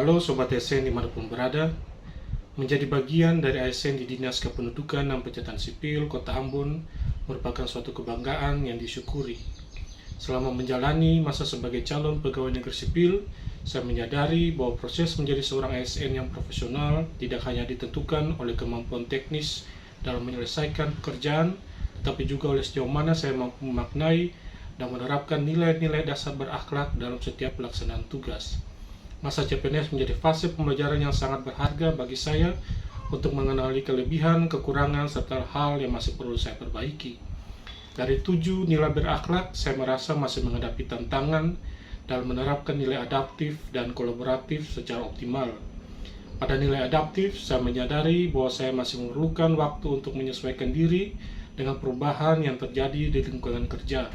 Halo Sobat ASN dimanapun berada, menjadi bagian dari ASN di Dinas Kependudukan dan Pencatatan Sipil Kota Ambon merupakan suatu kebanggaan yang disyukuri. Selama menjalani masa sebagai calon pegawai negeri sipil, saya menyadari bahwa proses menjadi seorang ASN yang profesional tidak hanya ditentukan oleh kemampuan teknis dalam menyelesaikan pekerjaan, tetapi juga oleh sejauh mana saya mampu memaknai dan menerapkan nilai-nilai dasar berakhlak dalam setiap pelaksanaan tugas. Masa CPNS menjadi fase pembelajaran yang sangat berharga bagi saya untuk mengenali kelebihan, kekurangan, serta hal yang masih perlu saya perbaiki. Dari 7 nilai berakhlak, saya merasa masih menghadapi tantangan dalam menerapkan nilai adaptif dan kolaboratif secara optimal. Pada nilai adaptif, saya menyadari bahwa saya masih memerlukan waktu untuk menyesuaikan diri dengan perubahan yang terjadi di lingkungan kerja.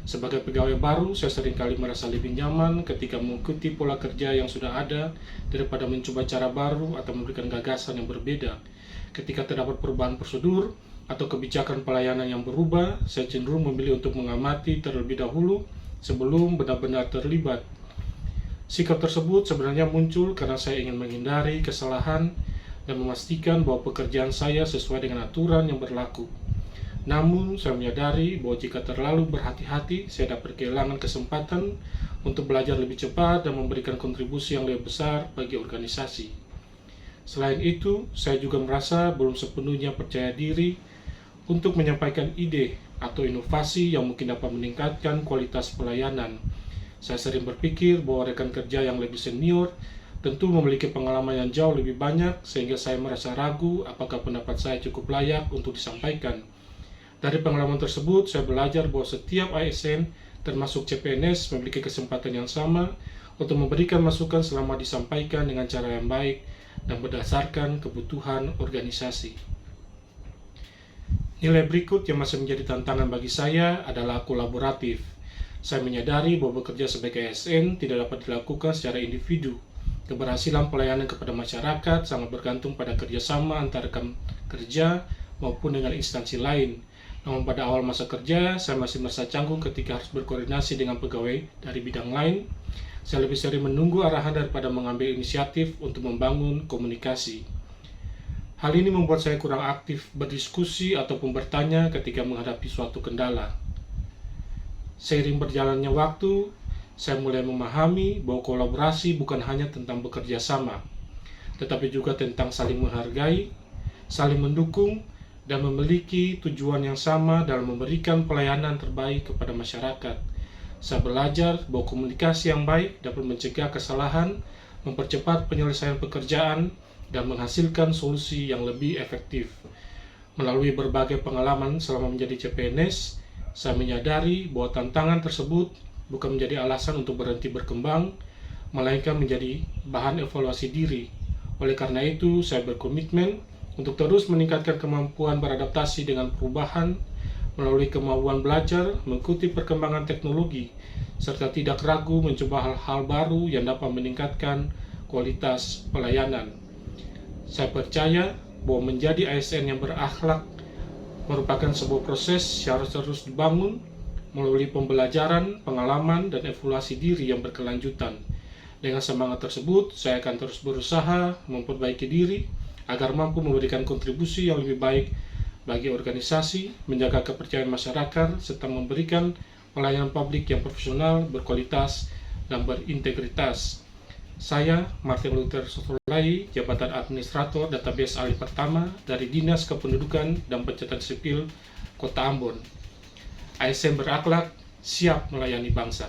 Sebagai pegawai baru, saya seringkali merasa lebih nyaman ketika mengikuti pola kerja yang sudah ada daripada mencoba cara baru atau memberikan gagasan yang berbeda. Ketika terdapat perubahan prosedur atau kebijakan pelayanan yang berubah, saya cenderung memilih untuk mengamati terlebih dahulu sebelum benar-benar terlibat. Sikap tersebut sebenarnya muncul karena saya ingin menghindari kesalahan dan memastikan bahwa pekerjaan saya sesuai dengan aturan yang berlaku. Namun, saya menyadari bahwa jika terlalu berhati-hati, saya dapat kehilangan kesempatan untuk belajar lebih cepat dan memberikan kontribusi yang lebih besar bagi organisasi. Selain itu, saya juga merasa belum sepenuhnya percaya diri untuk menyampaikan ide atau inovasi yang mungkin dapat meningkatkan kualitas pelayanan. Saya sering berpikir bahwa rekan kerja yang lebih senior tentu memiliki pengalaman yang jauh lebih banyak, sehingga saya merasa ragu apakah pendapat saya cukup layak untuk disampaikan. Dari pengalaman tersebut, saya belajar bahwa setiap ASN, termasuk CPNS, memiliki kesempatan yang sama untuk memberikan masukan selama disampaikan dengan cara yang baik dan berdasarkan kebutuhan organisasi. Nilai berikut yang masih menjadi tantangan bagi saya adalah kolaboratif. Saya menyadari bahwa bekerja sebagai ASN tidak dapat dilakukan secara individu. Keberhasilan pelayanan kepada masyarakat sangat bergantung pada kerjasama antara rekan kerja maupun dengan instansi lain. Namun pada awal masa kerja, saya masih merasa canggung ketika harus berkoordinasi dengan pegawai dari bidang lain. Saya lebih sering menunggu arahan daripada mengambil inisiatif untuk membangun komunikasi. Hal ini membuat saya kurang aktif berdiskusi ataupun bertanya ketika menghadapi suatu kendala. Seiring berjalannya waktu, saya mulai memahami bahwa kolaborasi bukan hanya tentang bekerja sama, tetapi juga tentang saling menghargai, saling mendukung, dan memiliki tujuan yang sama dalam memberikan pelayanan terbaik kepada masyarakat. Saya belajar bahwa komunikasi yang baik dapat mencegah kesalahan, mempercepat penyelesaian pekerjaan, dan menghasilkan solusi yang lebih efektif. Melalui berbagai pengalaman selama menjadi CPNS, saya menyadari bahwa tantangan tersebut bukan menjadi alasan untuk berhenti berkembang, melainkan menjadi bahan evaluasi diri. Oleh karena itu, saya berkomitmen untuk terus meningkatkan kemampuan beradaptasi dengan perubahan melalui kemauan belajar, mengikuti perkembangan teknologi, serta tidak ragu mencoba hal-hal baru yang dapat meningkatkan kualitas pelayanan. Saya percaya bahwa menjadi ASN yang berakhlak merupakan sebuah proses yang harus terus dibangun melalui pembelajaran, pengalaman, dan evaluasi diri yang berkelanjutan. Dengan semangat tersebut, saya akan terus berusaha memperbaiki diri agar mampu memberikan kontribusi yang lebih baik bagi organisasi, menjaga kepercayaan masyarakat, serta memberikan pelayanan publik yang profesional, berkualitas, dan berintegritas. Saya, Martin Luther Sofolai, Jabatan Administrator Database Ahli Pertama dari Dinas Kependudukan dan Pencatatan Sipil Kota Ambon. ASN berakhlak, siap melayani bangsa.